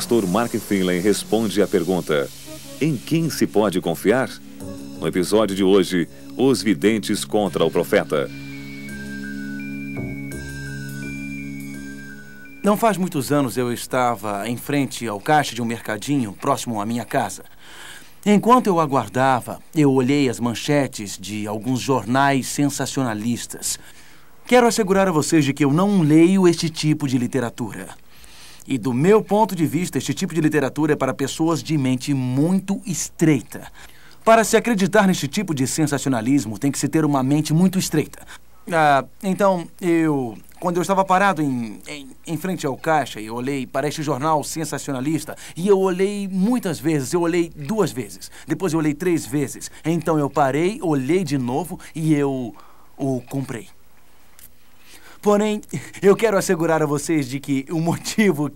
pastor Mark Finley responde à pergunta: em quem se pode confiar? No episódio de hoje, os videntes contra o profeta. Não faz muitos anos eu estava em frente ao caixa de um mercadinho próximo à minha casa. Enquanto eu aguardava, eu olhei as manchetes de alguns jornais sensacionalistas. Quero assegurar a vocês de que eu não leio este tipo de literatura. E do meu ponto de vista, este tipo de literatura é para pessoas de mente muito estreita. Para se acreditar neste tipo de sensacionalismo, tem que se ter uma mente muito estreita. Então, quando eu estava parado em frente ao caixa, eu olhei para este jornal sensacionalista e eu olhei muitas vezes. Eu olhei 2 vezes, depois eu olhei 3 vezes. Então eu parei, olhei de novo e eu o comprei. Porém, eu quero assegurar a vocês de que o motivo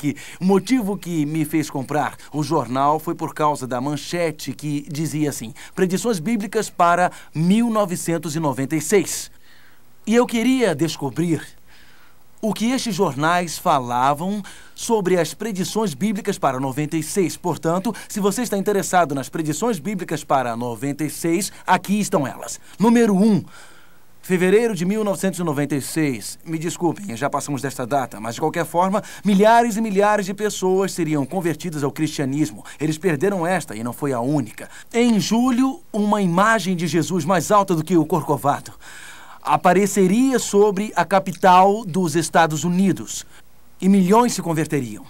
que me fez comprar o jornal foi por causa da manchete que dizia assim: Predições Bíblicas para 1996. E eu queria descobrir o que estes jornais falavam sobre as predições bíblicas para 96. Portanto, se você está interessado nas predições bíblicas para 96, aqui estão elas. Número 1. Fevereiro de 1996. Me desculpem, já passamos desta data, mas de qualquer forma, milhares e milhares de pessoas seriam convertidas ao cristianismo. Eles perderam esta e não foi a única. Em julho, uma imagem de Jesus mais alta do que o Corcovado apareceria sobre a capital dos Estados Unidos e milhões se converteriam.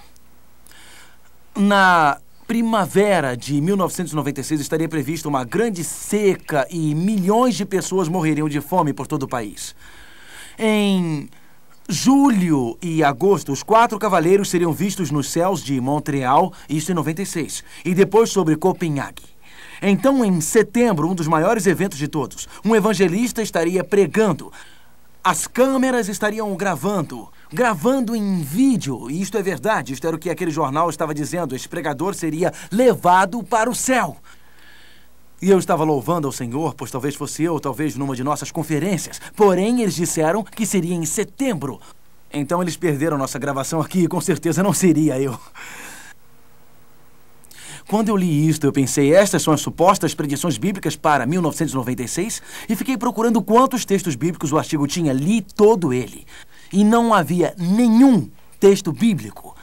Na primavera de 1996 estaria prevista uma grande seca e milhões de pessoas morreriam de fome por todo o país. Em julho e agosto, os 4 cavaleiros seriam vistos nos céus de Montreal, isso em 96, e depois sobre Copenhague. Então, em setembro, um dos maiores eventos de todos, um evangelista estaria pregando. As câmeras estariam gravando em vídeo. E isto é verdade, isto era o que aquele jornal estava dizendo. Esse pregador seria levado para o céu. E eu estava louvando ao Senhor, pois talvez fosse eu, talvez numa de nossas conferências. Porém, eles disseram que seria em setembro. Então, eles perderam nossa gravação aqui e com certeza não seria eu. Quando eu li isto, eu pensei, estas são as supostas predições bíblicas para 1996? E fiquei procurando quantos textos bíblicos o artigo tinha. Li todo ele. E não havia nenhum texto bíblico.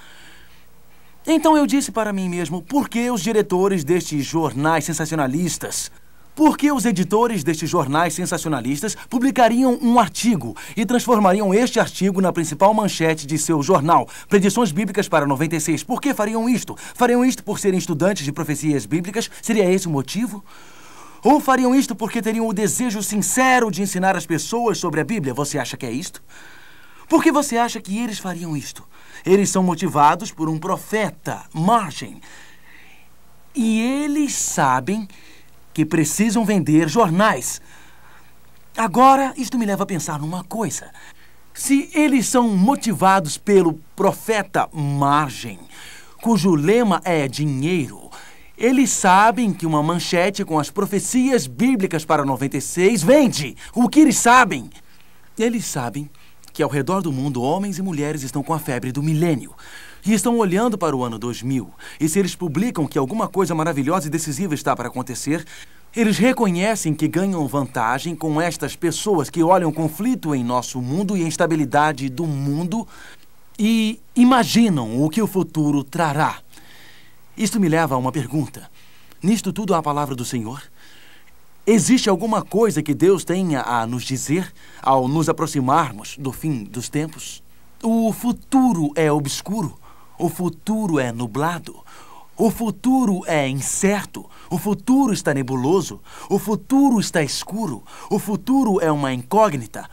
Então eu disse para mim mesmo, por que os diretores destes jornais sensacionalistas, por que os editores destes jornais sensacionalistas publicariam um artigo e transformariam este artigo na principal manchete de seu jornal, Predições Bíblicas para 96? Por que fariam isto? Fariam isto por serem estudantes de profecias bíblicas? Seria esse o motivo? Ou fariam isto porque teriam o desejo sincero de ensinar as pessoas sobre a Bíblia? Você acha que é isto? Por que você acha que eles fariam isto? Eles são motivados por um profeta, Margem. E eles sabem que precisam vender jornais. Agora, isto me leva a pensar numa coisa. Se eles são motivados pelo profeta Margem, cujo lema é dinheiro, eles sabem que uma manchete com as profecias bíblicas para 96 vende. O que eles sabem? Eles sabem que ao redor do mundo, homens e mulheres estão com a febre do milênio. E estão olhando para o ano 2000. E se eles publicam que alguma coisa maravilhosa e decisiva está para acontecer, eles reconhecem que ganham vantagem com estas pessoas que olham conflito em nosso mundo e a instabilidade do mundo e imaginam o que o futuro trará. Isto me leva a uma pergunta. Nisto tudo há a palavra do Senhor? Existe alguma coisa que Deus tenha a nos dizer ao nos aproximarmos do fim dos tempos? O futuro é obscuro. O futuro é nublado. O futuro é incerto. O futuro está nebuloso. O futuro está escuro. O futuro é uma incógnita.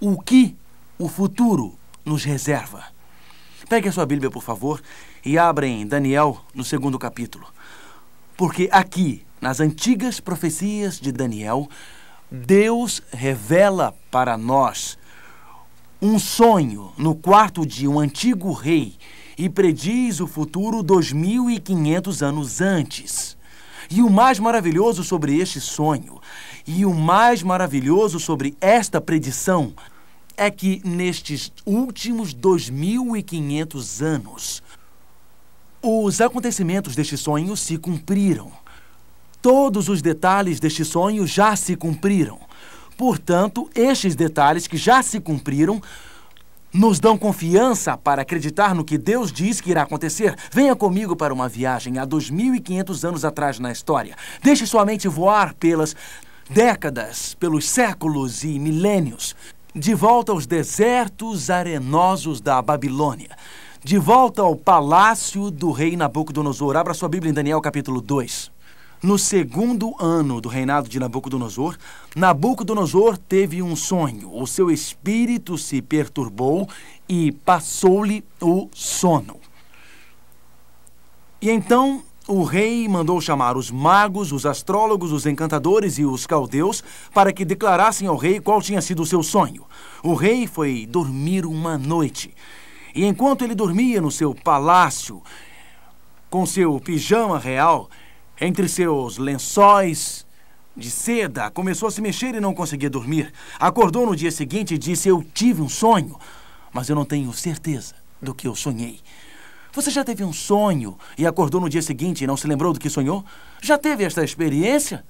O que o futuro nos reserva? Pegue a sua Bíblia, por favor, e abra em Daniel, no 2º capítulo. Porque aqui, nas antigas profecias de Daniel, Deus revela para nós um sonho no quarto de um antigo rei e prediz o futuro 2.500 anos antes. E o mais maravilhoso sobre este sonho, e o mais maravilhoso sobre esta predição, é que nestes últimos 2.500 anos, Os acontecimentos deste sonho se cumpriram. Todos os detalhes deste sonho já se cumpriram. Portanto, estes detalhes que já se cumpriram nos dão confiança para acreditar no que Deus diz que irá acontecer. Venha comigo para uma viagem há 2.500 anos atrás na história. Deixe sua mente voar pelas décadas, pelos séculos e milênios. De volta aos desertos arenosos da Babilônia. De volta ao palácio do rei Nabucodonosor. Abra sua Bíblia em Daniel capítulo 2. No segundo ano do reinado de Nabucodonosor, Nabucodonosor teve um sonho. O seu espírito se perturbou e passou-lhe o sono. E então o rei mandou chamar os magos, os astrólogos, os encantadores e os caldeus para que declarassem ao rei qual tinha sido o seu sonho. O rei foi dormir uma noite. E enquanto ele dormia no seu palácio, com seu pijama real, entre seus lençóis de seda, começou a se mexer e não conseguia dormir. Acordou no dia seguinte e disse: eu tive um sonho, mas eu não tenho certeza do que eu sonhei. Você já teve um sonho e acordou no dia seguinte e não se lembrou do que sonhou? Já teve esta experiência?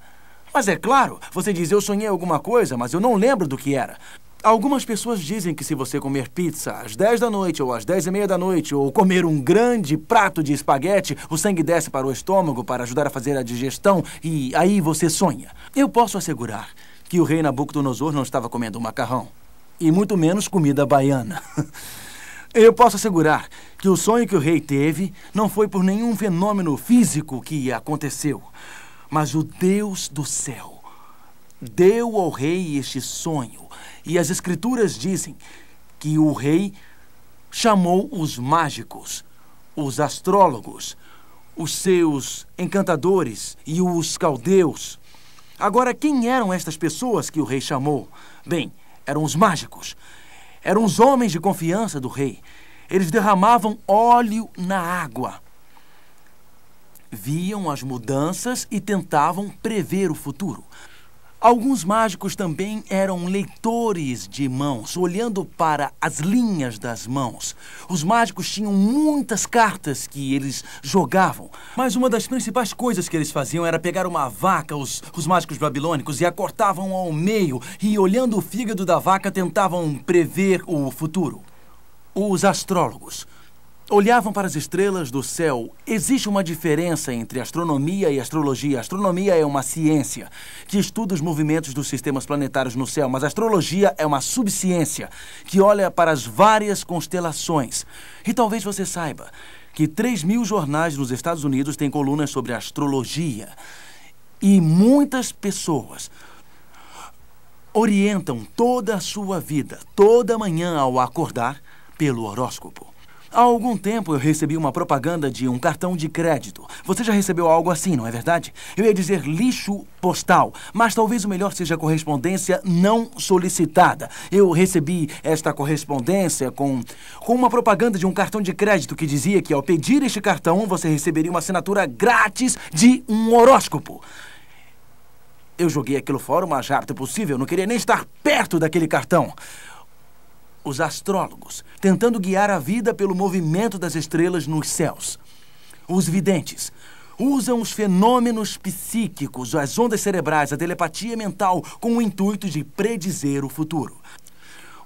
Mas é claro, você diz: eu sonhei alguma coisa, mas eu não lembro do que era. Algumas pessoas dizem que se você comer pizza às 10 da noite ou às 10:30 da noite ou comer um grande prato de espaguete, o sangue desce para o estômago para ajudar a fazer a digestão e aí você sonha. Eu posso assegurar que o rei Nabucodonosor não estava comendo macarrão e muito menos comida baiana. Eu posso assegurar que o sonho que o rei teve não foi por nenhum fenômeno físico que aconteceu, mas o Deus do céu deu ao rei este sonho. E as escrituras dizem que o rei chamou os mágicos, os astrólogos, os seus encantadores e os caldeus. Agora, quem eram estas pessoas que o rei chamou? Bem, eram os mágicos. Eram os homens de confiança do rei. Eles derramavam óleo na água. Viam as mudanças e tentavam prever o futuro. Alguns mágicos também eram leitores de mãos, olhando para as linhas das mãos. Os mágicos tinham muitas cartas que eles jogavam, mas uma das principais coisas que eles faziam era pegar uma vaca, os mágicos babilônicos, e a cortavam ao meio, e olhando o fígado da vaca tentavam prever o futuro. Os astrólogos olhavam para as estrelas do céu. Existe uma diferença entre astronomia e astrologia. A astronomia é uma ciência que estuda os movimentos dos sistemas planetários no céu, mas a astrologia é uma subciência que olha para as várias constelações. E talvez você saiba que 3.000 jornais nos Estados Unidos têm colunas sobre astrologia. E muitas pessoas orientam toda a sua vida, toda manhã ao acordar, pelo horóscopo. Há algum tempo eu recebi uma propaganda de um cartão de crédito. Você já recebeu algo assim, não é verdade? Eu ia dizer lixo postal, mas talvez o melhor seja a correspondência não solicitada. Eu recebi esta correspondência com uma propaganda de um cartão de crédito que dizia que ao pedir este cartão você receberia uma assinatura grátis de um horóscopo. Eu joguei aquilo fora o mais rápido possível, não queria nem estar perto daquele cartão. Os astrólogos, tentando guiar a vida pelo movimento das estrelas nos céus. Os videntes usam os fenômenos psíquicos, as ondas cerebrais, a telepatia mental, com o intuito de predizer o futuro.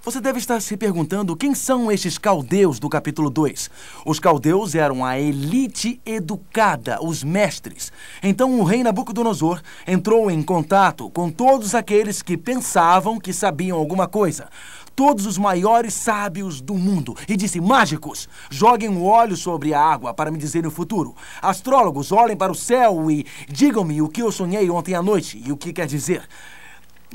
Você deve estar se perguntando quem são estes caldeus do capítulo 2. Os caldeus eram a elite educada, os mestres. Então o rei Nabucodonosor entrou em contato com todos aqueles que pensavam que sabiam alguma coisa. Todos os maiores sábios do mundo. E disse: mágicos, joguem o óleo sobre a água para me dizer o futuro. Astrólogos, olhem para o céu e digam-me o que eu sonhei ontem à noite e o que quer dizer.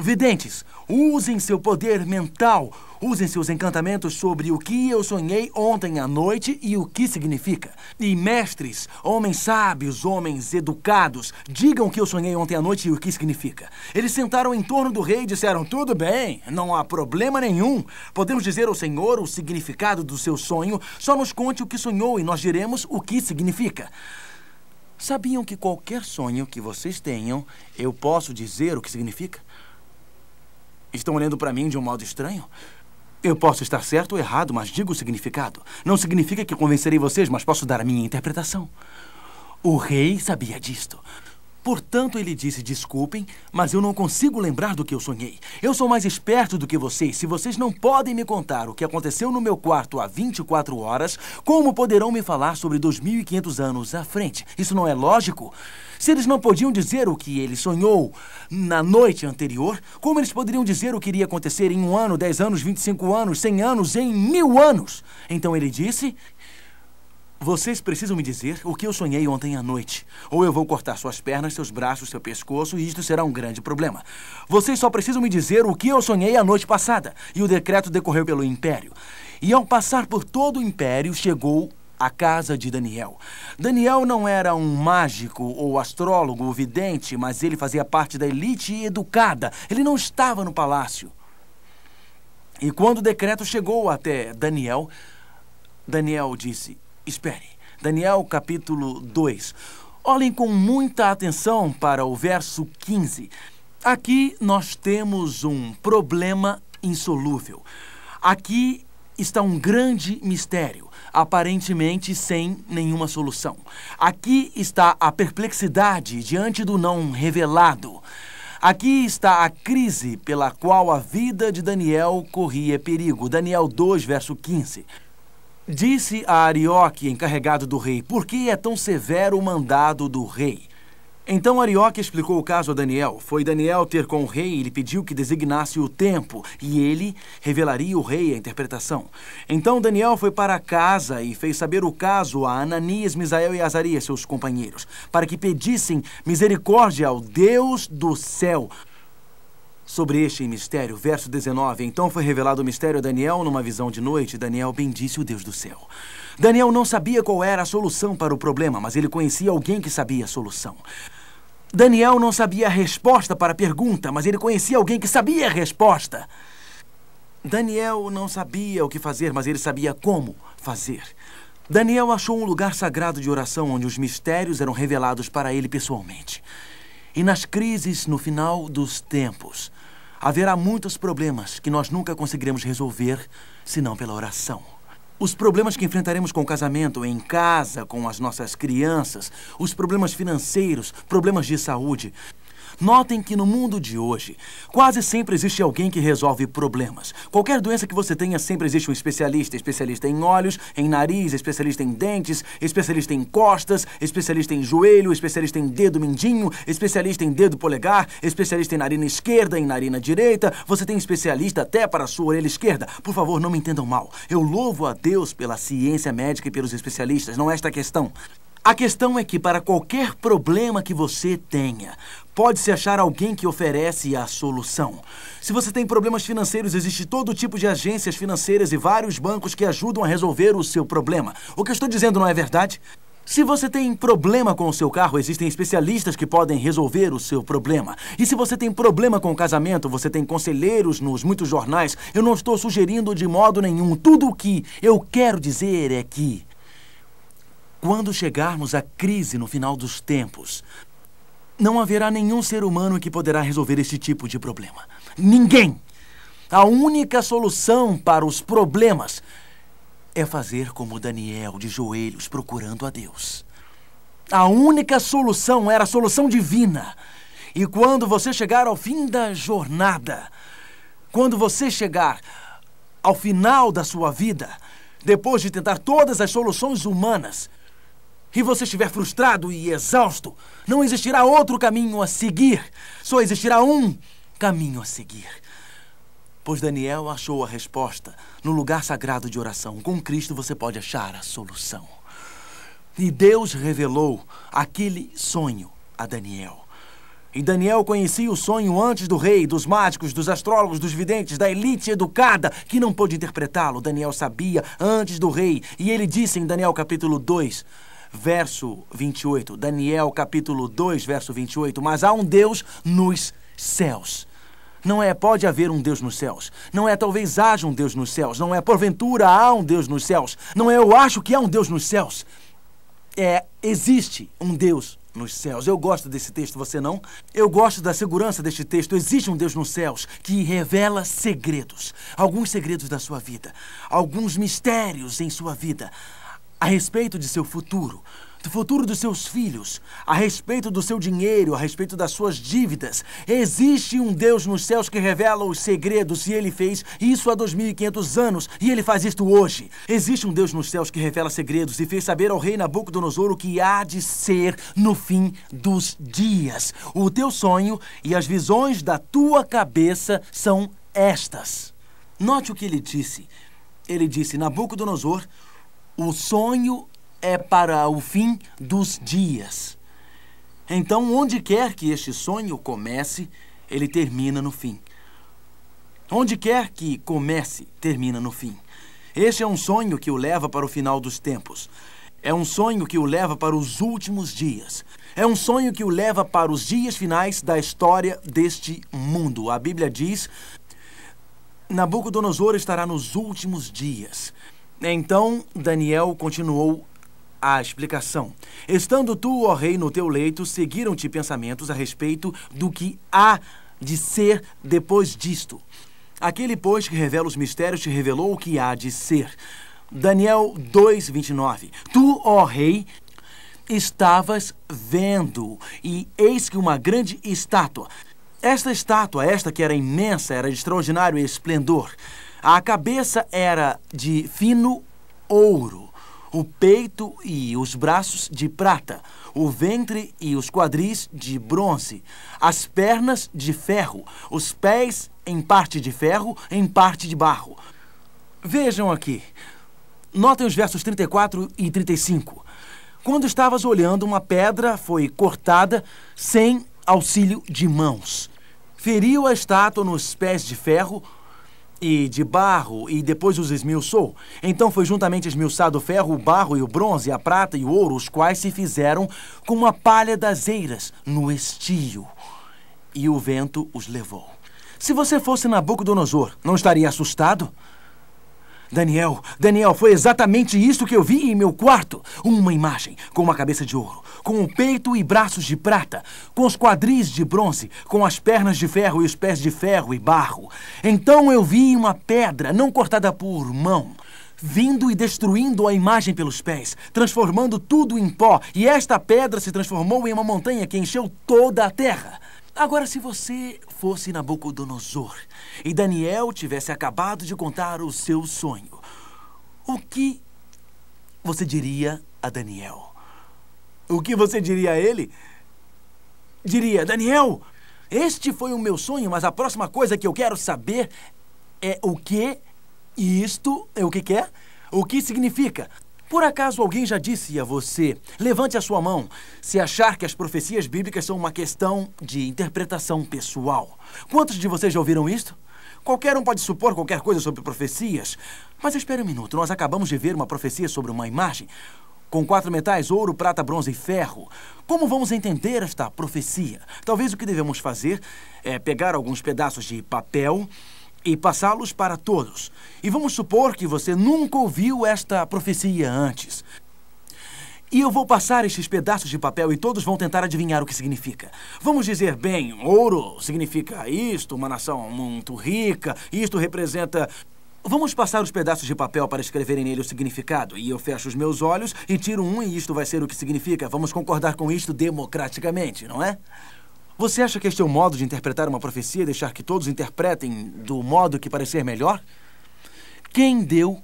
Videntes, usem seu poder mental, usem seus encantamentos sobre o que eu sonhei ontem à noite e o que significa. E mestres, homens sábios, homens educados, digam o que eu sonhei ontem à noite e o que significa. Eles sentaram em torno do rei e disseram: tudo bem, não há problema nenhum. Podemos dizer ao Senhor o significado do seu sonho, só nos conte o que sonhou e nós diremos o que significa. Sabiam que qualquer sonho que vocês tenham, eu posso dizer o que significa? Estão olhando para mim de um modo estranho? Eu posso estar certo ou errado, mas digo o significado. Não significa que convencerei vocês, mas posso dar a minha interpretação. O rei sabia disto. Portanto, ele disse, desculpem, mas eu não consigo lembrar do que eu sonhei. Eu sou mais esperto do que vocês. Se vocês não podem me contar o que aconteceu no meu quarto há 24 horas, como poderão me falar sobre 2.500 anos à frente? Isso não é lógico? Se eles não podiam dizer o que ele sonhou na noite anterior, como eles poderiam dizer o que iria acontecer em 1 ano, 10 anos, 25 anos, 100 anos, em 1000 anos? Então ele disse... Vocês precisam me dizer o que eu sonhei ontem à noite. Ou eu vou cortar suas pernas, seus braços, seu pescoço, e isto será um grande problema. Vocês só precisam me dizer o que eu sonhei a noite passada. E o decreto decorreu pelo império. E ao passar por todo o império, chegou à casa de Daniel. Daniel não era um mágico ou astrólogo ou vidente, mas ele fazia parte da elite educada. Ele não estava no palácio. E quando o decreto chegou até Daniel, Daniel disse... Espere. Daniel, capítulo 2. Olhem com muita atenção para o verso 15. Aqui nós temos um problema insolúvel. Aqui está um grande mistério, aparentemente sem nenhuma solução. Aqui está a perplexidade diante do não revelado. Aqui está a crise pela qual a vida de Daniel corria perigo. Daniel 2, verso 15. Disse a Arioque, encarregado do rei, por que é tão severo o mandado do rei? Então Arioque explicou o caso a Daniel. Foi Daniel ter com o rei e lhe pediu que designasse o tempo, e ele revelaria ao rei a interpretação. Então Daniel foi para casa e fez saber o caso a Ananias, Misael e Azarias, seus companheiros, para que pedissem misericórdia ao Deus do céu sobre este mistério. Verso 19. Então foi revelado o mistério a Daniel numa visão de noite. Daniel bendisse o Deus do céu. Daniel não sabia qual era a solução para o problema, mas ele conhecia alguém que sabia a solução. Daniel não sabia a resposta para a pergunta, mas ele conhecia alguém que sabia a resposta. Daniel não sabia o que fazer, mas ele sabia como fazer. Daniel achou um lugar sagrado de oração onde os mistérios eram revelados para ele pessoalmente. E nas crises, no final dos tempos, haverá muitos problemas que nós nunca conseguiremos resolver, senão pela oração. Os problemas que enfrentaremos com o casamento, em casa, com as nossas crianças, os problemas financeiros, problemas de saúde. Notem que no mundo de hoje, quase sempre existe alguém que resolve problemas. Qualquer doença que você tenha, sempre existe um especialista. Especialista em olhos, em nariz, especialista em dentes, especialista em costas, especialista em joelho, especialista em dedo mindinho, especialista em dedo polegar, especialista em narina esquerda, em narina direita. Você tem especialista até para a sua orelha esquerda. Por favor, não me entendam mal. Eu louvo a Deus pela ciência médica e pelos especialistas. Não é esta a questão. A questão é que para qualquer problema que você tenha, pode-se achar alguém que oferece a solução. Se você tem problemas financeiros, existe todo tipo de agências financeiras e vários bancos que ajudam a resolver o seu problema. O que eu estou dizendo não é verdade? Se você tem problema com o seu carro, existem especialistas que podem resolver o seu problema. E se você tem problema com o casamento, você tem conselheiros nos muitos jornais. Eu não estou sugerindo de modo nenhum. Tudo o que eu quero dizer é que quando chegarmos à crise no final dos tempos, não haverá nenhum ser humano que poderá resolver este tipo de problema. Ninguém! A única solução para os problemas é fazer como Daniel, de joelhos, procurando a Deus. A única solução era a solução divina. E quando você chegar ao fim da jornada, quando você chegar ao final da sua vida, depois de tentar todas as soluções humanas, e você estiver frustrado e exausto, não existirá outro caminho a seguir. Só existirá um caminho a seguir. Pois Daniel achou a resposta no lugar sagrado de oração. Com Cristo você pode achar a solução. E Deus revelou aquele sonho a Daniel. E Daniel conhecia o sonho antes do rei, dos mágicos, dos astrólogos, dos videntes, da elite educada, que não pôde interpretá-lo. Daniel sabia antes do rei. E ele disse em Daniel capítulo 2... verso 28, Daniel capítulo 2, verso 28, mas há um Deus nos céus. Não é pode haver um Deus nos céus. Não é talvez haja um Deus nos céus. Não é porventura há um Deus nos céus. Não é eu acho que há um Deus nos céus. Existe um Deus nos céus. Eu gosto desse texto, você não? Eu gosto da segurança deste texto. Existe um Deus nos céus que revela segredos. Alguns segredos da sua vida. Alguns mistérios em sua vida. A respeito de seu futuro. Do futuro dos seus filhos, a respeito do seu dinheiro, a respeito das suas dívidas. Existe um Deus nos céus que revela os segredos e ele fez isso há 2.500 anos e ele faz isto hoje. Existe um Deus nos céus que revela segredos e fez saber ao rei Nabucodonosor o que há de ser no fim dos dias. O teu sonho e as visões da tua cabeça são estas. Note o que ele disse. Ele disse, Nabucodonosor, o sonho é para o fim dos dias. Então, onde quer que este sonho comece, ele termina no fim. Onde quer que comece, termina no fim. Este é um sonho que o leva para o final dos tempos. É um sonho que o leva para os últimos dias. É um sonho que o leva para os dias finais da história deste mundo. A Bíblia diz, Nabucodonosor estará nos últimos dias. Então, Daniel continuou a explicação. Estando tu, ó rei, no teu leito, seguiram-te pensamentos a respeito do que há de ser depois disto. Aquele, pois, que revela os mistérios, te revelou o que há de ser. Daniel 2:29. Tu, ó rei, estavas vendo, e eis que uma grande estátua. Esta estátua, esta que era imensa, era de extraordinário esplendor. A cabeça era de fino ouro. O peito e os braços de prata, o ventre e os quadris de bronze, as pernas de ferro, os pés em parte de ferro, em parte de barro. Vejam aqui, notem os versos 34 e 35. Quando estavas olhando, uma pedra foi cortada sem auxílio de mãos. Feriu a estátua nos pés de ferro e de barro, e depois os esmiuçou. Então foi juntamente esmiuçado o ferro, o barro e o bronze, a prata e o ouro, os quais se fizeram como a palha das eiras no estio. E o vento os levou. Se você fosse Nabucodonosor, não estaria assustado? Daniel, foi exatamente isso que eu vi em meu quarto. Uma imagem com uma cabeça de ouro, com o peito e braços de prata, com os quadris de bronze, com as pernas de ferro e os pés de ferro e barro. Então eu vi uma pedra, não cortada por mão, vindo e destruindo a imagem pelos pés, transformando tudo em pó. E esta pedra se transformou em uma montanha que encheu toda a terra. Agora, se você fosse Nabucodonosor e Daniel tivesse acabado de contar o seu sonho, o que você diria a Daniel? O que você diria a ele? Diria, Daniel, este foi o meu sonho, mas a próxima coisa que eu quero saber é o que isto é o que quer? O que significa? Por acaso alguém já disse a você, levante a sua mão, se achar que as profecias bíblicas são uma questão de interpretação pessoal. Quantos de vocês já ouviram isto? Qualquer um pode supor qualquer coisa sobre profecias. Mas espere um minuto, nós acabamos de ver uma profecia sobre uma imagem com 4 metais, ouro, prata, bronze e ferro. Como vamos entender esta profecia? Talvez o que devemos fazer é pegar alguns pedaços de papel e passá-los para todos. E vamos supor que você nunca ouviu esta profecia antes. E eu vou passar estes pedaços de papel e todos vão tentar adivinhar o que significa. Vamos dizer, bem, ouro significa isto, uma nação muito rica, isto representa... Vamos passar os pedaços de papel para escreverem nele o significado. E eu fecho os meus olhos e tiro um e isto vai ser o que significa. Vamos concordar com isto democraticamente, não é? Você acha que este é o modo de interpretar uma profecia e deixar que todos interpretem do modo que parecer melhor? Quem deu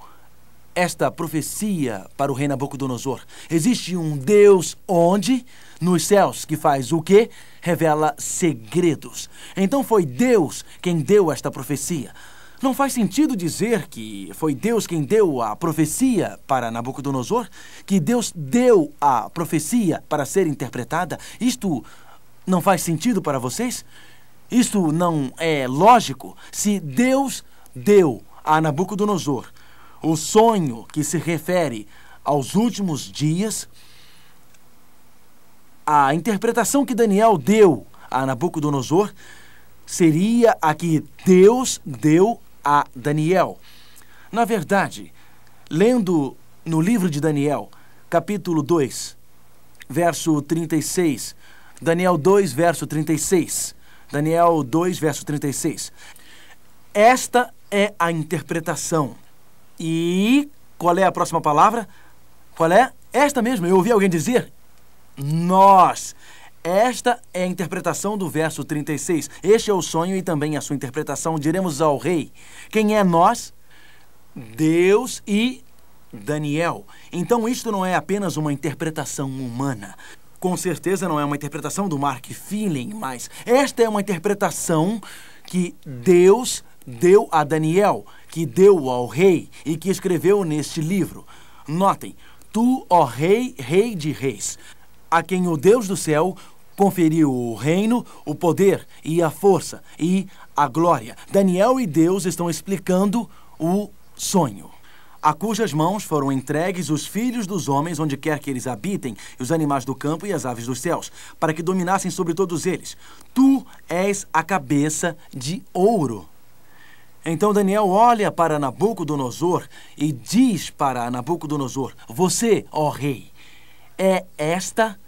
esta profecia para o rei Nabucodonosor? Existe um Deus onde? Nos céus, que faz o quê? Revela segredos. Então foi Deus quem deu esta profecia. Não faz sentido dizer que foi Deus quem deu a profecia para Nabucodonosor? Que Deus deu a profecia para ser interpretada? Isto não faz sentido para vocês? Isto não é lógico? Se Deus deu a Nabucodonosor o sonho que se refere aos últimos dias, a interpretação que Daniel deu a Nabucodonosor seria a que Deus deu a Daniel. Na verdade, lendo no livro de Daniel, capítulo 2, verso 36. Daniel 2, verso 36. Daniel 2, verso 36. Esta é a interpretação. E qual é a próxima palavra? Qual é? Esta mesmo. Eu ouvi alguém dizer? Nós. Esta é a interpretação do verso 36. Este é o sonho e também a sua interpretação. Diremos ao rei. Quem é nós? Deus e Daniel. Então isto não é apenas uma interpretação humana. Com certeza não é uma interpretação do Mark Feeling, mas esta é uma interpretação que Deus deu a Daniel, que deu ao rei e que escreveu neste livro. Notem, tu, ó rei, rei de reis, a quem o Deus do céu conferiu o reino, o poder e a força e a glória. Daniel e Deus estão explicando o sonho, a cujas mãos foram entregues os filhos dos homens onde quer que eles habitem, e os animais do campo e as aves dos céus, para que dominassem sobre todos eles. Tu és a cabeça de ouro. Então Daniel olha para Nabucodonosor e diz para Nabucodonosor: você, ó rei, é esta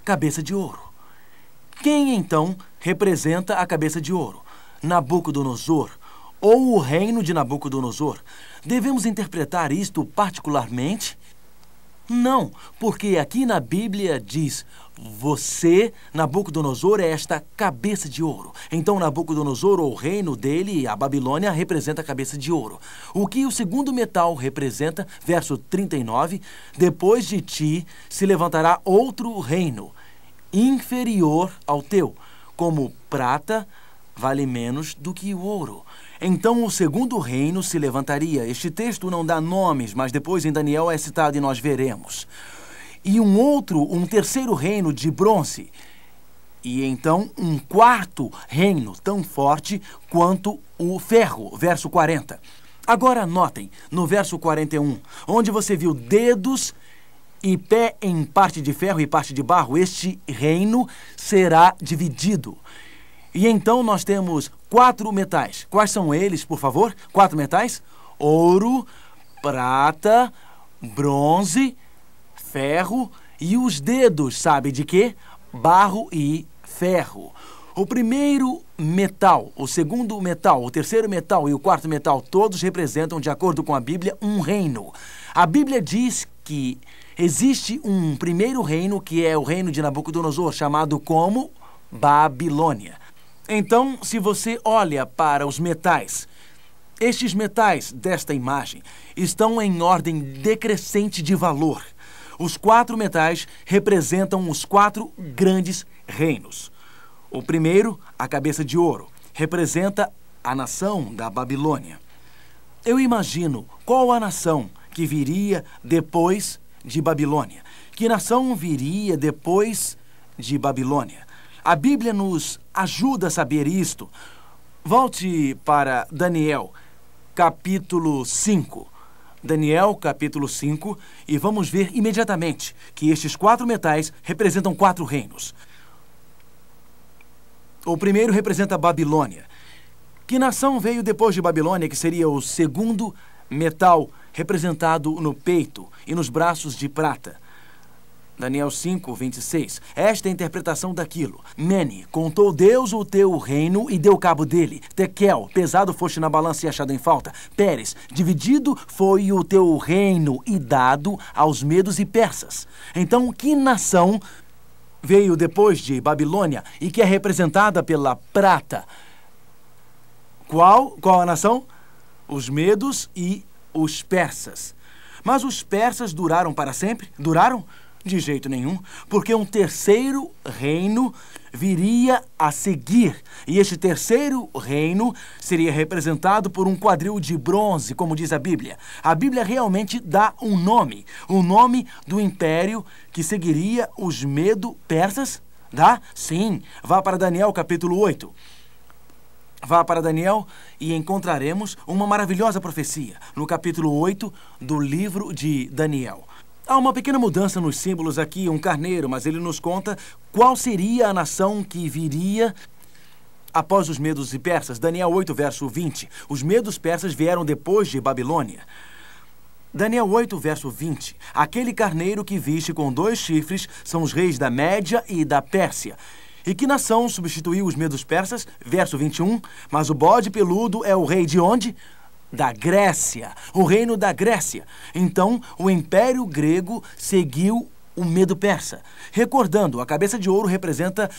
cabeça de ouro. Quem então representa a cabeça de ouro? Nabucodonosor ou o reino de Nabucodonosor? Devemos interpretar isto particularmente? Não, porque aqui na Bíblia diz: você, Nabucodonosor, é esta cabeça de ouro. Então Nabucodonosor, ou o reino dele, a Babilônia, representa a cabeça de ouro. O que o segundo metal representa, verso 39, depois de ti se levantará outro reino, inferior ao teu, como prata vale menos do que o ouro. Então o segundo reino se levantaria. Este texto não dá nomes, mas depois em Daniel é citado e nós veremos. E um terceiro reino de bronze. E então um quarto reino tão forte quanto o ferro, verso 40. Agora notem, no verso 41, onde você viu dedos e pé em parte de ferro e parte de barro, este reino será dividido. E então nós temos 4 metais. Quais são eles, por favor? 4 metais? Ouro, prata, bronze, ferro e os dedos, sabe de quê? Barro e ferro. O primeiro metal, o segundo metal, o terceiro metal e o quarto metal, todos representam, de acordo com a Bíblia, um reino. A Bíblia diz que existe um primeiro reino, que é o reino de Nabucodonosor, chamado como Babilônia. Então, se você olha para os metais, estes metais desta imagem estão em ordem decrescente de valor. Os 4 metais representam os 4 grandes reinos. O primeiro, a cabeça de ouro, representa a nação da Babilônia. Eu imagino qual a nação que viria depois de Babilônia. Que nação viria depois de Babilônia? A Bíblia nos ajuda a saber isto. Volte para Daniel, capítulo 5. Daniel, capítulo 5, e vamos ver imediatamente que estes 4 metais representam 4 reinos. O primeiro representa a Babilônia. Que nação veio depois de Babilônia, que seria o segundo metal representado no peito e nos braços de prata? Daniel 5, 26. Esta é a interpretação daquilo. Mene, contou Deus o teu reino e deu cabo dele. Tekel, pesado foste na balança e achado em falta. Pérez, dividido foi o teu reino e dado aos medos e persas. Então, que nação veio depois de Babilônia e que é representada pela prata? Qual a nação? Os medos e os persas. Mas os persas duraram para sempre? Duraram? De jeito nenhum, porque um terceiro reino viria a seguir. E este terceiro reino seria representado por um quadril de bronze, como diz a Bíblia. A Bíblia realmente dá um nome. O nome do império que seguiria os Medo-Persas? Dá? Sim. Vá para Daniel, capítulo 8. Vá para Daniel e encontraremos uma maravilhosa profecia no capítulo 8 do livro de Daniel. Há uma pequena mudança nos símbolos aqui, um carneiro, mas ele nos conta qual seria a nação que viria após os medos e persas. Daniel 8, verso 20. Os medos persas vieram depois de Babilônia. Daniel 8, verso 20. Aquele carneiro que viste com 2 chifres são os reis da Média e da Pérsia. E que nação substituiu os medos persas? Verso 21. Mas o bode peludo é o rei de onde? Da Grécia. O reino da Grécia. Então, o Império Grego seguiu o medo persa. Recordando, a cabeça de ouro representa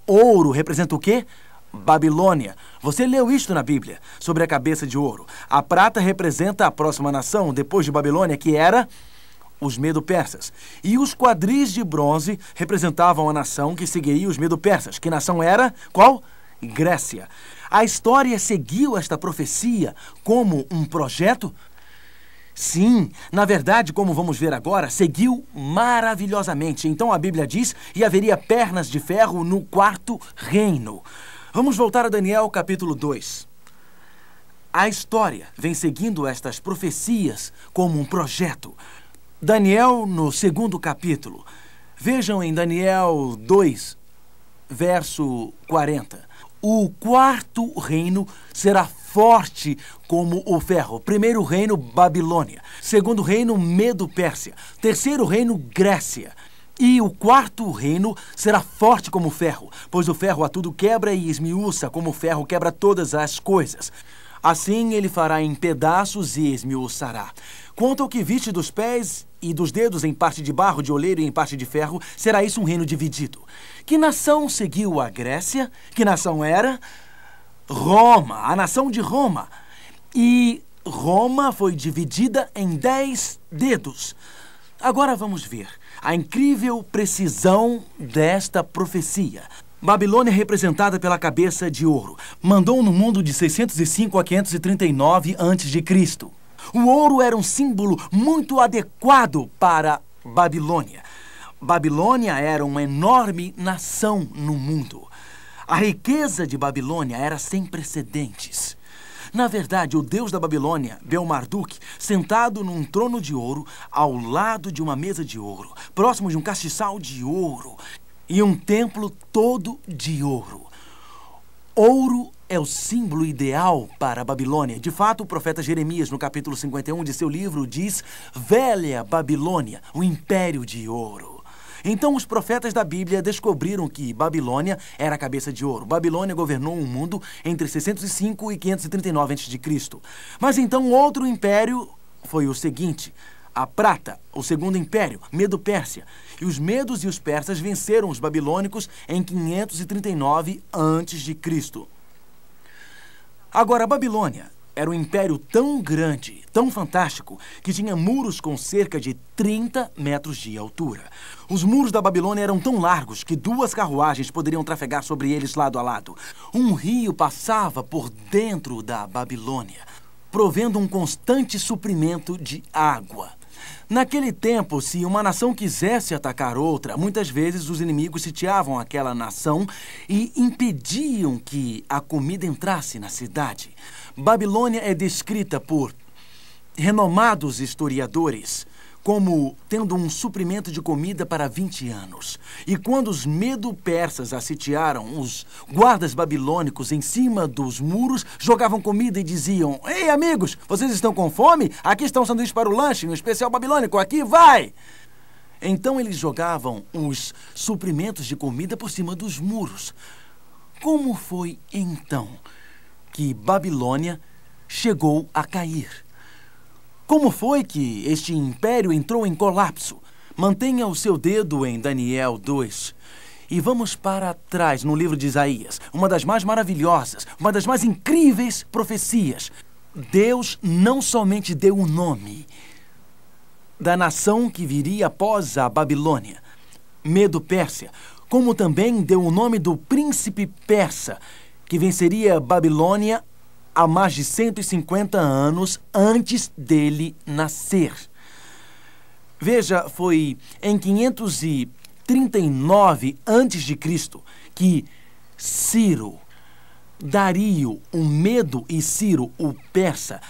ouro. Representa o quê? Babilônia. Você leu isto na Bíblia, sobre a cabeça de ouro. A prata representa a próxima nação, depois de Babilônia, que era os medo-persas. E os quadris de bronze representavam a nação que seguiria os medo-persas. Que nação era? Qual? Grécia. A história seguiu esta profecia como um projeto? Sim, na verdade, como vamos ver agora, seguiu maravilhosamente. Então a Bíblia diz, e haveria pernas de ferro no 4º reino. Vamos voltar a Daniel capítulo 2. A história vem seguindo estas profecias como um projeto. Daniel no 2º capítulo. Vejam em Daniel 2, verso 40. O 4º reino será forte como o ferro. 1º reino, Babilônia. 2º reino, Medo-Pérsia. 3º reino, Grécia. E o 4º reino será forte como o ferro, pois o ferro a tudo quebra e esmiuça, como o ferro quebra todas as coisas. Assim ele fará em pedaços e esmiuçará. Quanto ao que viste dos pés e dos dedos em parte de barro, de oleiro e em parte de ferro, será isso um reino dividido. Que nação seguiu a Grécia? Que nação era? Roma, a nação de Roma. E Roma foi dividida em 10 dedos. Agora vamos ver a incrível precisão desta profecia. Babilônia, representada pela cabeça de ouro, mandou no mundo de 605 a 539 a.C. O ouro era um símbolo muito adequado para Babilônia. Babilônia era uma enorme nação no mundo. A riqueza de Babilônia era sem precedentes. Na verdade, o deus da Babilônia, Bel-Marduk, sentado num trono de ouro, ao lado de uma mesa de ouro, próximo de um castiçal de ouro, e um templo todo de ouro. Ouro é o símbolo ideal para a Babilônia. De fato, o profeta Jeremias, no capítulo 51 de seu livro, diz: Velha Babilônia, o império de ouro. Então, os profetas da Bíblia descobriram que Babilônia era a cabeça de ouro. Babilônia governou o mundo entre 605 e 539 a.C. Mas então outro império foi o seguinte: a prata, o 2º império, Medo-Pérsia. E os medos e os persas venceram os babilônicos em 539 a.C. Agora, a Babilônia era um império tão grande, tão fantástico, que tinha muros com cerca de 30 metros de altura. Os muros da Babilônia eram tão largos que 2 carruagens poderiam trafegar sobre eles lado a lado. Um rio passava por dentro da Babilônia, provendo um constante suprimento de água. Naquele tempo, se uma nação quisesse atacar outra, muitas vezes os inimigos sitiavam aquela nação e impediam que a comida entrasse na cidade. Babilônia é descrita por renomados historiadores como tendo um suprimento de comida para 20 anos. E quando os medo-persas a sitiaram, os guardas babilônicos em cima dos muros jogavam comida e diziam: Ei, amigos, vocês estão com fome? Aqui está um sanduíche para o lanche, um especial babilônico, aqui vai! Então eles jogavam os suprimentos de comida por cima dos muros. Como foi então que Babilônia chegou a cair? Como foi que este império entrou em colapso? Mantenha o seu dedo em Daniel 2. E vamos para trás no livro de Isaías, uma das mais maravilhosas, uma das mais incríveis profecias. Deus não somente deu o nome da nação que viria após a Babilônia, Medo-Pérsia, como também deu o nome do príncipe persa, que venceria Babilônia há mais de 150 anos antes dele nascer. Veja, foi em 539 a.C. que Ciro, Dario, o Medo, e Ciro, o persa,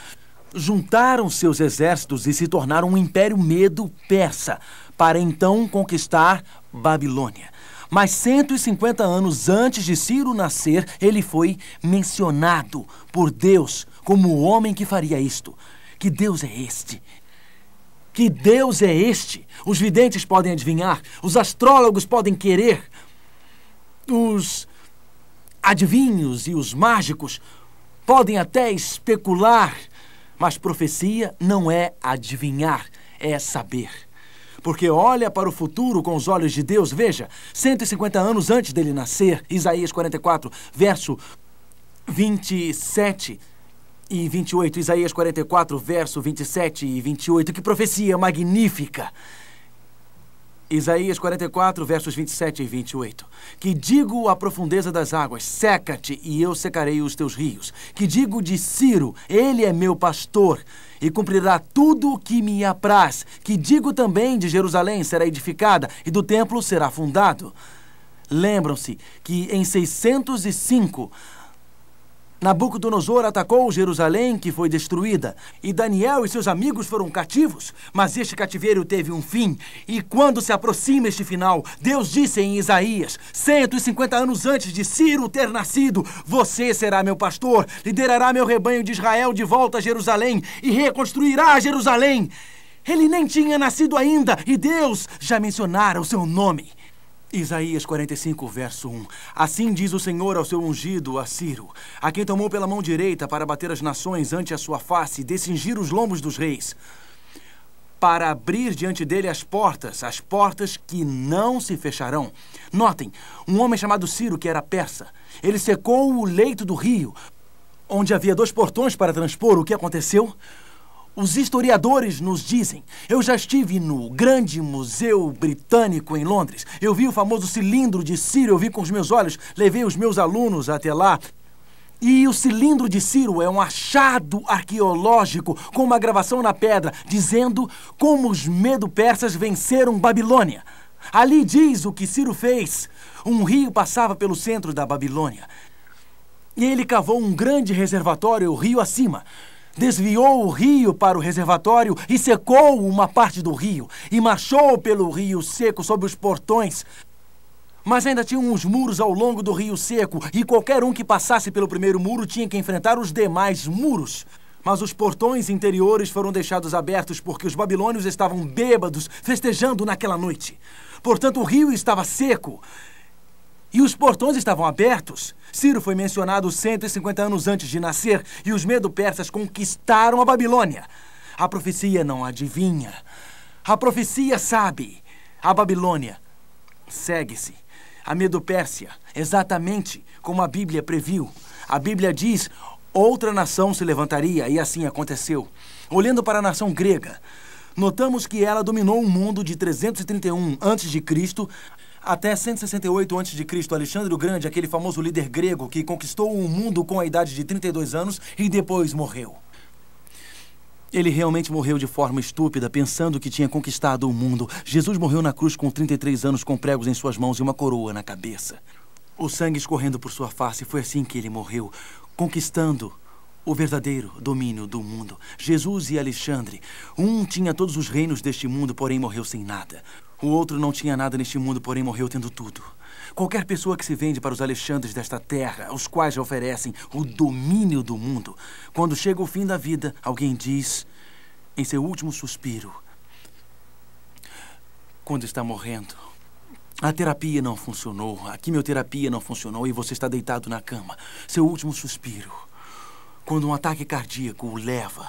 juntaram seus exércitos e se tornaram um império Medo-Persa, para então conquistar Babilônia. Mas 150 anos antes de Ciro nascer, ele foi mencionado por Deus como o homem que faria isto. Que Deus é este? Que Deus é este? Os videntes podem adivinhar, os astrólogos podem querer, os adivinhos e os mágicos podem até especular, mas profecia não é adivinhar, é saber. Porque olha para o futuro com os olhos de Deus. Veja, 150 anos antes dele nascer, Isaías 44, verso 27 e 28. Isaías 44, verso 27 e 28. Que profecia magnífica! Isaías 44, versos 27 e 28. Que digo à profundeza das águas, seca-te e eu secarei os teus rios. Que digo de Ciro, ele é meu pastor e cumprirá tudo o que me apraz. Que digo também de Jerusalém, será edificada e do templo será fundado. Lembram-se que em 605... Nabucodonosor atacou Jerusalém, que foi destruída, e Daniel e seus amigos foram cativos. Mas este cativeiro teve um fim, e quando se aproxima este final, Deus disse em Isaías, 150 anos antes de Ciro ter nascido, você será meu pastor, liderará meu rebanho de Israel de volta a Jerusalém e reconstruirá Jerusalém. Ele nem tinha nascido ainda, e Deus já mencionara o seu nome. Isaías 45, verso 1. Assim diz o Senhor ao seu ungido, a Ciro, a quem tomou pela mão direita para bater as nações ante a sua face e descingir os lombos dos reis, para abrir diante dele as portas que não se fecharão. Notem, um homem chamado Ciro, que era persa, ele secou o leito do rio, onde havia 2 portões para transpor. O que aconteceu? Os historiadores nos dizem, eu já estive no Grande Museu Britânico em Londres, eu vi o famoso cilindro de Ciro, eu vi com os meus olhos, levei os meus alunos até lá. E o cilindro de Ciro é um achado arqueológico com uma gravação na pedra, dizendo como os medo-persas venceram Babilônia. Ali diz o que Ciro fez. Um rio passava pelo centro da Babilônia. E ele cavou um grande reservatório, o rio acima. Desviou o rio para o reservatório e secou uma parte do rio. E marchou pelo rio seco sob os portões. Mas ainda tinha uns muros ao longo do rio seco. E qualquer um que passasse pelo primeiro muro tinha que enfrentar os demais muros. Mas os portões interiores foram deixados abertos porque os babilônios estavam bêbados, festejando naquela noite. Portanto, o rio estava seco. E os portões estavam abertos. Ciro foi mencionado 150 anos antes de nascer e os medo-persas conquistaram a Babilônia. A profecia não adivinha. A profecia sabe. A Babilônia segue-se. A Medo-Pérsia, exatamente como a Bíblia previu. A Bíblia diz, outra nação se levantaria, e assim aconteceu. Olhando para a nação grega, notamos que ela dominou o mundo de 331 a.C., até 168 a.C., Alexandre o Grande, aquele famoso líder grego que conquistou o mundo com a idade de 32 anos e depois morreu. Ele realmente morreu de forma estúpida, pensando que tinha conquistado o mundo. Jesus morreu na cruz com 33 anos, com pregos em suas mãos e uma coroa na cabeça. O sangue escorrendo por sua face, foi assim que ele morreu, conquistando o verdadeiro domínio do mundo. Jesus e Alexandre, um tinha todos os reinos deste mundo, porém morreu sem nada. O outro não tinha nada neste mundo, porém morreu tendo tudo. Qualquer pessoa que se vende para os Alexandres desta terra, os quais já oferecem o domínio do mundo, quando chega o fim da vida, alguém diz, em seu último suspiro, quando está morrendo, a terapia não funcionou, a quimioterapia não funcionou e você está deitado na cama. Seu último suspiro, quando um ataque cardíaco o leva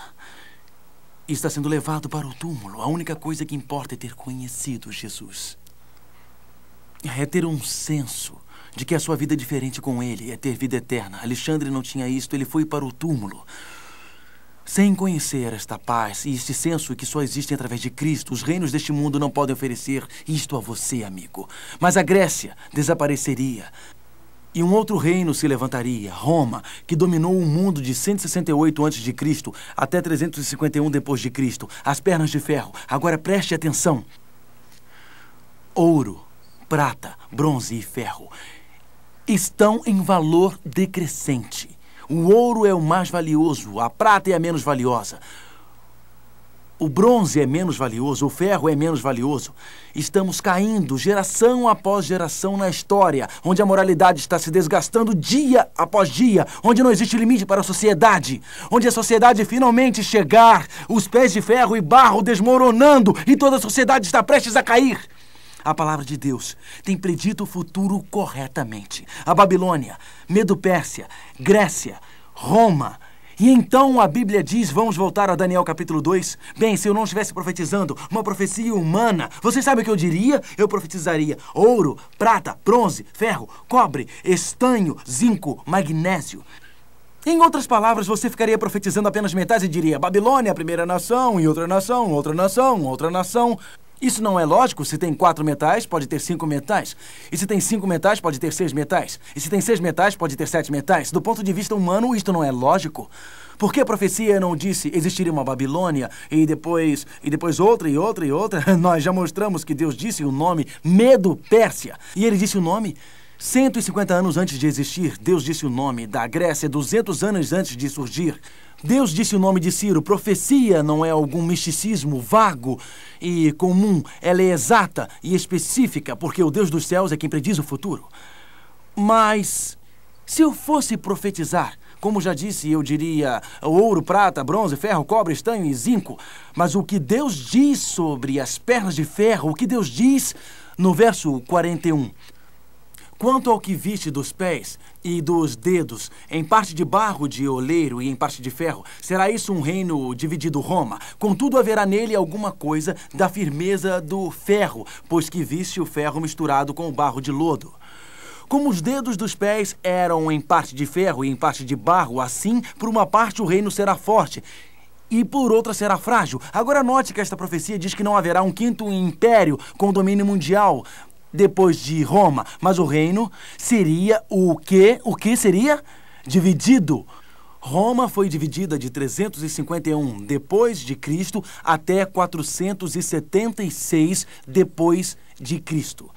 e está sendo levado para o túmulo, a única coisa que importa é ter conhecido Jesus. É ter um senso de que a sua vida é diferente com ele, é ter vida eterna. Alexandre não tinha isto, ele foi para o túmulo sem conhecer esta paz e este senso que só existe através de Cristo. Os reinos deste mundo não podem oferecer isto a você, amigo. Mas a Grécia desapareceria e um outro reino se levantaria, Roma, que dominou o mundo de 168 a.C. até 351 depois de Cristo. As pernas de ferro. Agora preste atenção. Ouro, prata, bronze e ferro estão em valor decrescente. O ouro é o mais valioso, a prata é a menos valiosa. O bronze é menos valioso, o ferro é menos valioso. Estamos caindo geração após geração na história, onde a moralidade está se desgastando dia após dia, onde não existe limite para a sociedade, onde a sociedade finalmente chegar, os pés de ferro e barro desmoronando e toda a sociedade está prestes a cair. A palavra de Deus tem predito o futuro corretamente. A Babilônia, Medo-Pérsia, Grécia, Roma. E então a Bíblia diz, vamos voltar a Daniel capítulo 2. Bem, se eu não estivesse profetizando uma profecia humana, vocês sabem o que eu diria? Eu profetizaria ouro, prata, bronze, ferro, cobre, estanho, zinco, magnésio. Em outras palavras, você ficaria profetizando apenas metais e diria Babilônia, a primeira nação, e outra nação, outra nação, outra nação. Isso não é lógico. Se tem 4 metais, pode ter 5 metais. E se tem 5 metais, pode ter 6 metais. E se tem 6 metais, pode ter 7 metais. Do ponto de vista humano, isto não é lógico. Por que a profecia não disse existiria uma Babilônia e depois outra e outra e outra? Nós já mostramos que Deus disse o nome Medo-Pérsia. E ele disse o nome 150 anos antes de existir. Deus disse o nome da Grécia 200 anos antes de surgir. Deus disse o nome de Ciro. Profecia não é algum misticismo vago e comum. Ela é exata e específica, porque o Deus dos céus é quem prediz o futuro. Mas, se eu fosse profetizar, como já disse, eu diria ouro, prata, bronze, ferro, cobre, estanho e zinco. Mas o que Deus diz sobre as pernas de ferro, o que Deus diz no verso 41... Quanto ao que viste dos pés e dos dedos, em parte de barro de oleiro e em parte de ferro, será isso um reino dividido Roma. Contudo, haverá nele alguma coisa da firmeza do ferro, pois que viste o ferro misturado com o barro de lodo. Como os dedos dos pés eram em parte de ferro e em parte de barro, assim, por uma parte o reino será forte e por outra será frágil. Agora note que esta profecia diz que não haverá um quinto império com domínio mundial depois de Roma, mas o reino seria o quê? O que seria? Dividido. Roma foi dividida de 351 depois de Cristo até 476 depois de Cristo.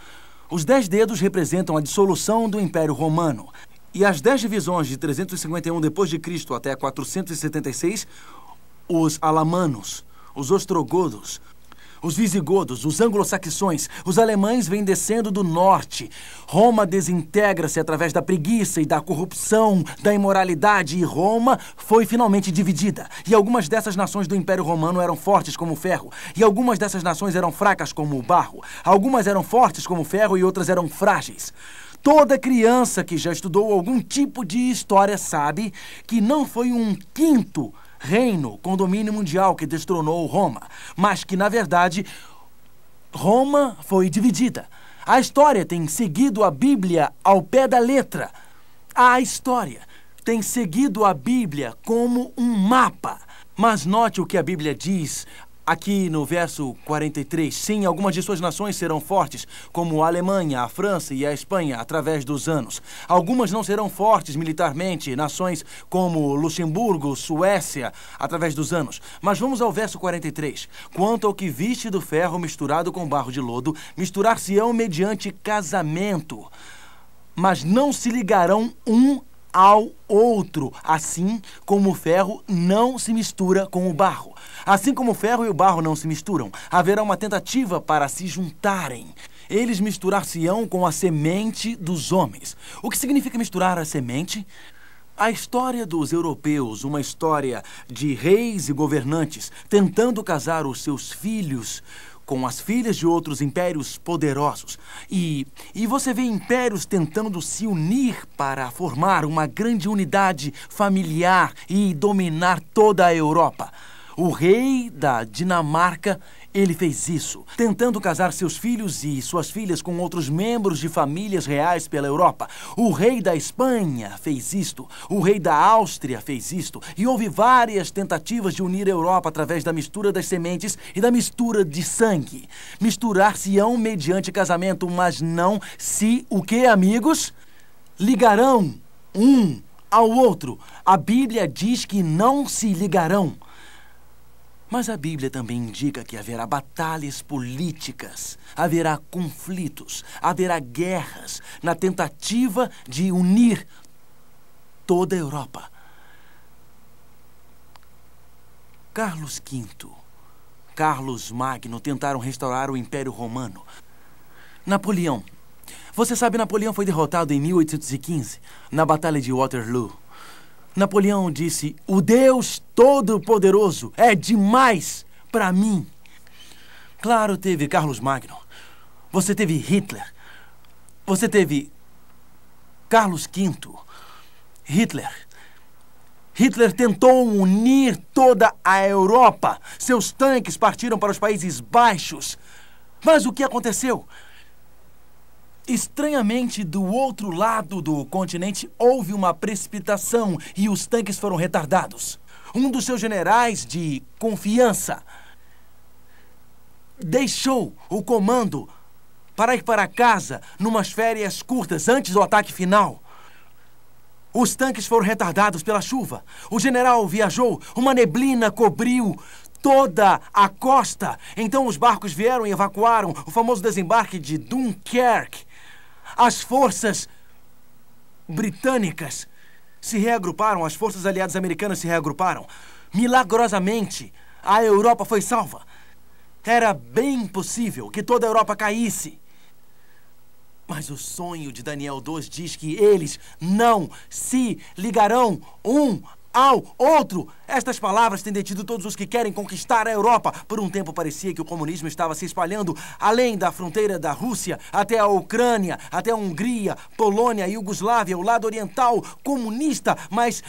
Os 10 dedos representam a dissolução do Império Romano. E as 10 divisões de 351 depois de Cristo até 476, os alamanos, os ostrogodos, os visigodos, os anglo-saxões, os alemães vêm descendo do norte. Roma desintegra-se através da preguiça e da corrupção, da imoralidade, e Roma foi finalmente dividida. E algumas dessas nações do Império Romano eram fortes como o ferro, e algumas dessas nações eram fracas como o barro. Algumas eram fortes como o ferro e outras eram frágeis. Toda criança que já estudou algum tipo de história sabe que não foi um quinto reino com domínio mundial que destronou Roma, mas que, na verdade, Roma foi dividida. A história tem seguido a Bíblia ao pé da letra. A história tem seguido a Bíblia como um mapa. Mas note o que a Bíblia diz aqui no verso 43. Sim, algumas de suas nações serão fortes, como a Alemanha, a França e a Espanha, através dos anos. Algumas não serão fortes militarmente, nações como Luxemburgo, Suécia, através dos anos. Mas vamos ao verso 43. Quanto ao que viste do ferro misturado com barro de lodo, misturar-se-ão mediante casamento, mas não se ligarão um ao outro, assim como o ferro não se mistura com o barro. Assim como o ferro e o barro não se misturam, haverá uma tentativa para se juntarem. Eles misturar-se-ão com a semente dos homens. O que significa misturar a semente? A história dos europeus, uma história de reis e governantes tentando casar os seus filhos com as filhas de outros impérios poderosos. E você vê impérios tentando se unir para formar uma grande unidade familiar e dominar toda a Europa. O rei da Dinamarca, ele fez isso, tentando casar seus filhos e suas filhas com outros membros de famílias reais pela Europa. O rei da Espanha fez isto, o rei da Áustria fez isto, e houve várias tentativas de unir a Europa através da mistura das sementes e da mistura de sangue. Misturar-se-ão mediante casamento, mas não se, o que, amigos? Ligarão um ao outro. A Bíblia diz que não se ligarão. Mas a Bíblia também indica que haverá batalhas políticas, haverá conflitos, haverá guerras na tentativa de unir toda a Europa. Carlos V, Carlos Magno tentaram restaurar o Império Romano. Napoleão. Você sabe, Napoleão foi derrotado em 1815, na Batalha de Waterloo. Napoleão disse: "O Deus Todo-Poderoso é demais para mim." Claro, teve Carlos Magno. Você teve Hitler. Você teve Carlos V. Hitler tentou unir toda a Europa. Seus tanques partiram para os Países Baixos. Mas o que aconteceu? Estranhamente, do outro lado do continente, houve uma precipitação e os tanques foram retardados. Um dos seus generais de confiança deixou o comando para ir para casa numas férias curtas antes do ataque final. Os tanques foram retardados pela chuva. O general viajou, uma neblina cobriu toda a costa. Então os barcos vieram e evacuaram o famoso desembarque de Dunkerque. As forças britânicas se reagruparam, as forças aliadas americanas se reagruparam. Milagrosamente, a Europa foi salva. Era bem possível que toda a Europa caísse. Mas o sonho de Daniel 2 diz que eles não se ligarão um ao outro. Estas palavras têm detido todos os que querem conquistar a Europa. Por um tempo parecia que o comunismo estava se espalhando além da fronteira da Rússia, até a Ucrânia, até a Hungria, Polônia, Iugoslávia, o lado oriental comunista. Mas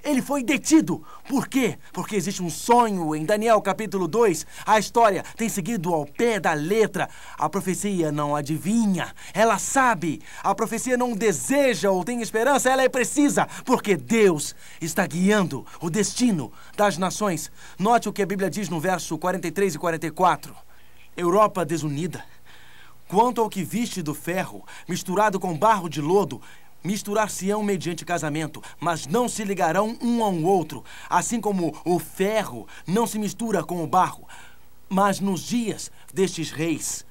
ele foi detido. Por quê? Porque existe um sonho em Daniel capítulo 2. A história tem seguido ao pé da letra. A profecia não adivinha. Ela sabe. A profecia não deseja ou tem esperança. Ela é precisa. Porque Deus está guiando o destino das nações. Note o que a Bíblia diz no verso 43 e 44. Europa desunida. Quanto ao que viste do ferro, misturado com barro de lodo, misturar-se-ão mediante casamento, mas não se ligarão um ao outro, assim como o ferro não se mistura com o barro. Mas nos dias destes reis,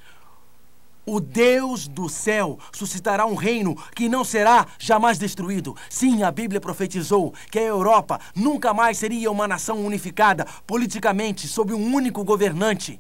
o Deus do céu suscitará um reino que não será jamais destruído. Sim, a Bíblia profetizou que a Europa nunca mais seria uma nação unificada politicamente sob um único governante.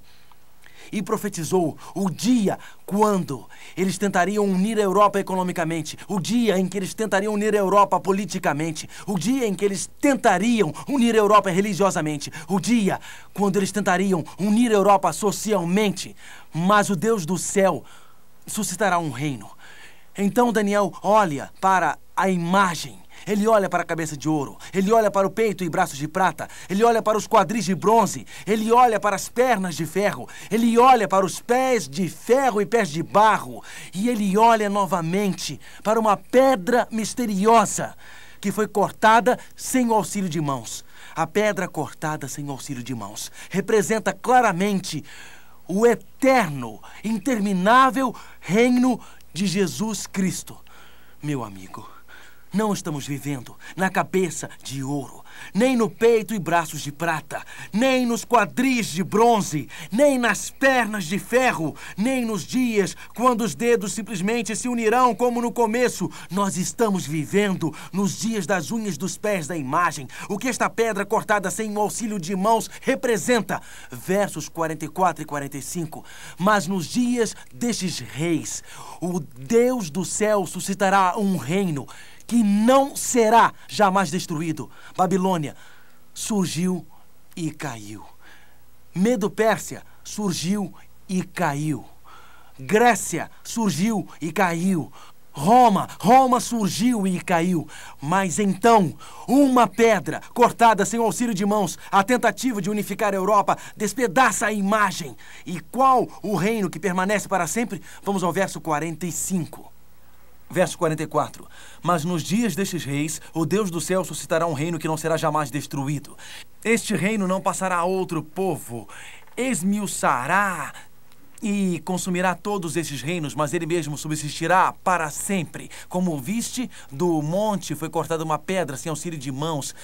E profetizou o dia quando eles tentariam unir a Europa economicamente, o dia em que eles tentariam unir a Europa politicamente, o dia em que eles tentariam unir a Europa religiosamente, o dia quando eles tentariam unir a Europa socialmente. Mas o Deus do céu suscitará um reino. Então Daniel olha para a imagem. Ele olha para a cabeça de ouro, ele olha para o peito e braços de prata, ele olha para os quadris de bronze, ele olha para as pernas de ferro, ele olha para os pés de ferro e pés de barro, e ele olha novamente para uma pedra misteriosa que foi cortada sem o auxílio de mãos. A pedra cortada sem o auxílio de mãos representa claramente o eterno, interminável reino de Jesus Cristo. Meu amigo, não estamos vivendo na cabeça de ouro, nem no peito e braços de prata, nem nos quadris de bronze, nem nas pernas de ferro, nem nos dias quando os dedos simplesmente se unirão como no começo. Nós estamos vivendo nos dias das unhas dos pés da imagem. O que esta pedra cortada sem o auxílio de mãos representa? Versos 44 e 45. Mas nos dias destes reis, o Deus do céu suscitará um reino que não será jamais destruído. Babilônia surgiu e caiu. Medo-Pérsia surgiu e caiu. Grécia surgiu e caiu. Roma surgiu e caiu. Mas então, uma pedra cortada sem auxílio de mãos, a tentativa de unificar a Europa, despedaça a imagem. E qual o reino que permanece para sempre? Vamos ao verso 45. Verso 44. Mas nos dias destes reis, o Deus do céu suscitará um reino que não será jamais destruído. Este reino não passará a outro povo. Esmiuçará e consumirá todos esses reinos, mas ele mesmo subsistirá para sempre. Como viste, do monte foi cortada uma pedra sem auxílio de mãos,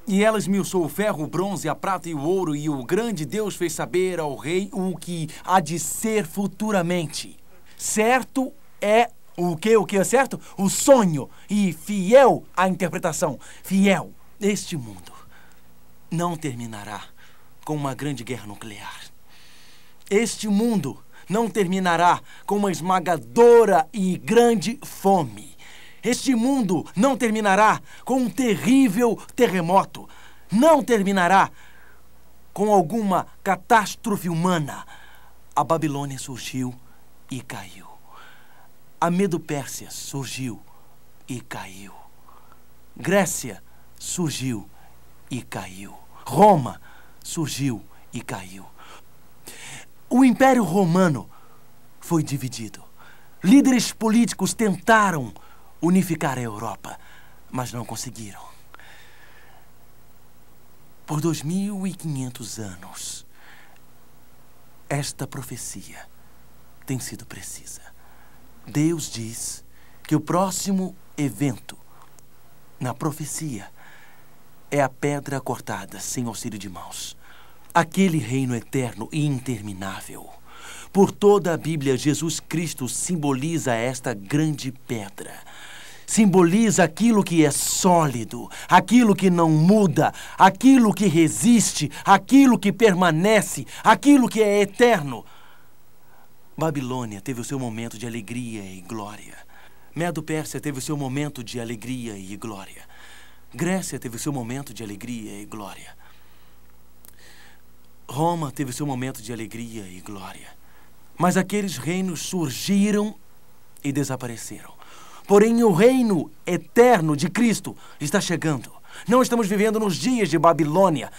e ela esmiuçou o ferro, o bronze, a prata e o ouro, e o grande Deus fez saber ao rei o que há de ser futuramente. Certo é o que é certo? O sonho. E fiel à interpretação. Fiel. Este mundo não terminará com uma grande guerra nuclear. Este mundo não terminará com uma esmagadora e grande fome. Este mundo não terminará com um terrível terremoto. Não terminará com alguma catástrofe humana. A Babilônia surgiu e caiu. A Medo-Pérsia surgiu e caiu. Grécia surgiu e caiu. Roma surgiu e caiu. O Império Romano foi dividido. Líderes políticos tentaram unificar a Europa, mas não conseguiram. Por 2.500 anos, esta profecia tem sido precisa. Deus diz que o próximo evento na profecia é a pedra cortada sem auxílio de mãos. Aquele reino eterno e interminável. Por toda a Bíblia, Jesus Cristo simboliza esta grande pedra. Simboliza aquilo que é sólido, aquilo que não muda, aquilo que resiste, aquilo que permanece, aquilo que é eterno. Babilônia teve o seu momento de alegria e glória. Medo-Pérsia teve o seu momento de alegria e glória. Grécia teve o seu momento de alegria e glória. Roma teve o seu momento de alegria e glória. Mas aqueles reinos surgiram e desapareceram. Porém, o reino eterno de Cristo está chegando. Não estamos vivendo nos dias de Babilônia,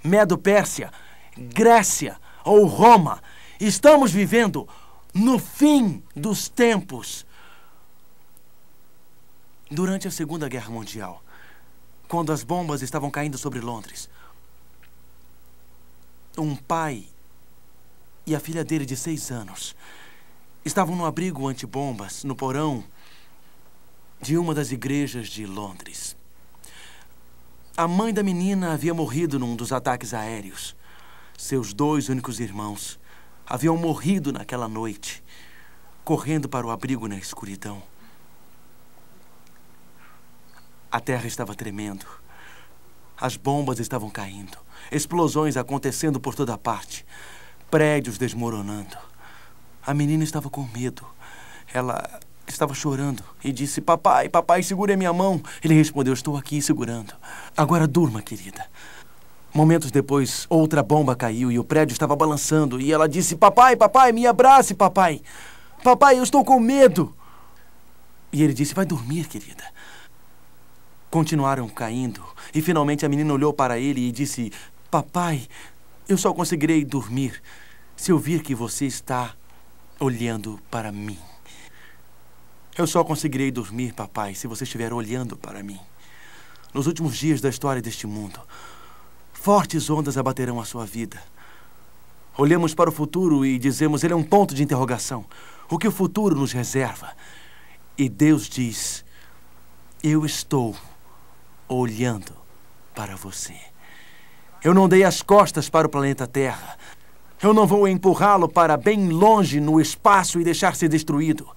Medo-Pérsia, Grécia ou Roma. Estamos vivendo no fim dos tempos. Durante a Segunda Guerra Mundial, quando as bombas estavam caindo sobre Londres, um pai e a filha dele de 6 anos estavam no abrigo antibombas, no porão de uma das igrejas de Londres. A mãe da menina havia morrido num dos ataques aéreos. Seus 2 únicos irmãos haviam morrido naquela noite, correndo para o abrigo na escuridão. A terra estava tremendo. As bombas estavam caindo. Explosões acontecendo por toda parte. Prédios desmoronando. A menina estava com medo. Ela estava chorando e disse: "Papai, papai, segure a minha mão." Ele respondeu: "Estou aqui segurando. Agora durma, querida." Momentos depois, outra bomba caiu e o prédio estava balançando. E ela disse: "Papai, papai, me abrace, papai. Papai, eu estou com medo." E ele disse: "Vai dormir, querida." Continuaram caindo e finalmente a menina olhou para ele e disse: "Papai, eu só conseguirei dormir se eu vir que você está olhando para mim. Eu só conseguirei dormir, papai, se você estiver olhando para mim. Nos últimos dias da história deste mundo, fortes ondas abaterão a sua vida. Olhamos para o futuro e dizemos: ele é um ponto de interrogação. O que o futuro nos reserva?" E Deus diz: "Eu estou olhando para você. Eu não dei as costas para o planeta Terra. Eu não vou empurrá-lo para bem longe no espaço e deixar ser destruído.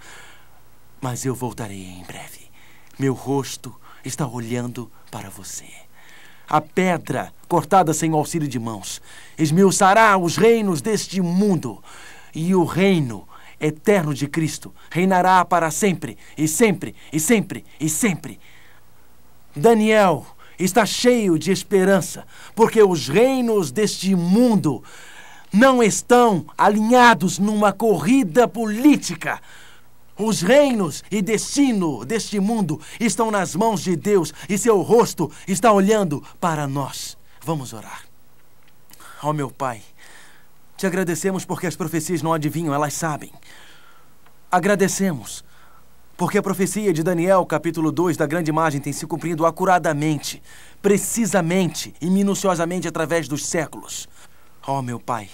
Mas eu voltarei em breve. Meu rosto está olhando para você. A pedra cortada sem o auxílio de mãos esmiuçará os reinos deste mundo. E o reino eterno de Cristo reinará para sempre, e sempre, e sempre, e sempre." Daniel está cheio de esperança, porque os reinos deste mundo não estão alinhados numa corrida política. Os reinos e destino deste mundo estão nas mãos de Deus e seu rosto está olhando para nós. Vamos orar. Ó meu Pai, te agradecemos porque as profecias não adivinham, elas sabem. Agradecemos porque a profecia de Daniel, capítulo 2, da grande imagem, tem se cumprido acuradamente, precisamente e minuciosamente através dos séculos. Ó meu Pai,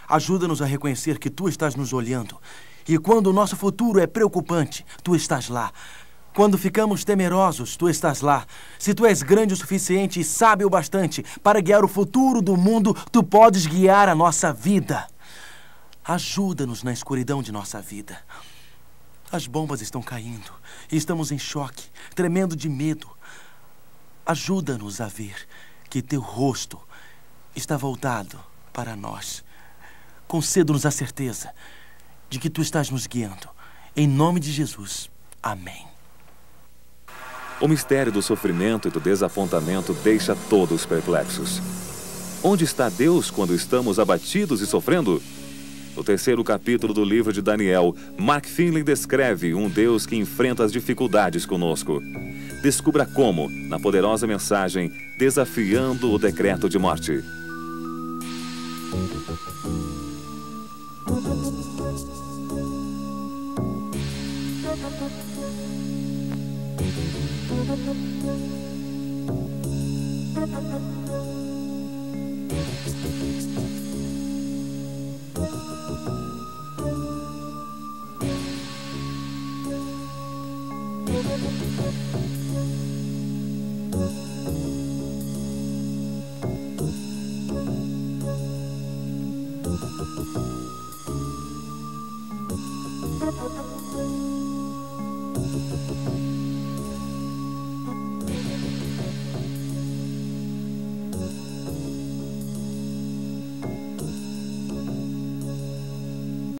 ajuda-nos a reconhecer que Tu estás nos olhando. E quando o nosso futuro é preocupante, Tu estás lá. Quando ficamos temerosos, Tu estás lá. Se Tu és grande o suficiente e sábio o bastante para guiar o futuro do mundo, Tu podes guiar a nossa vida. Ajuda-nos na escuridão de nossa vida. As bombas estão caindo e estamos em choque, tremendo de medo. Ajuda-nos a ver que Teu rosto está voltado para nós. conceda-nos a certeza de que Tu estás nos guiando. Em nome de Jesus. Amém. O mistério do sofrimento e do desapontamento deixa todos perplexos. Onde está Deus quando estamos abatidos e sofrendo? No terceiro capítulo do livro de Daniel, Mark Finley descreve um Deus que enfrenta as dificuldades conosco. Descubra como, na poderosa mensagem Desafiando o Decreto de Morte.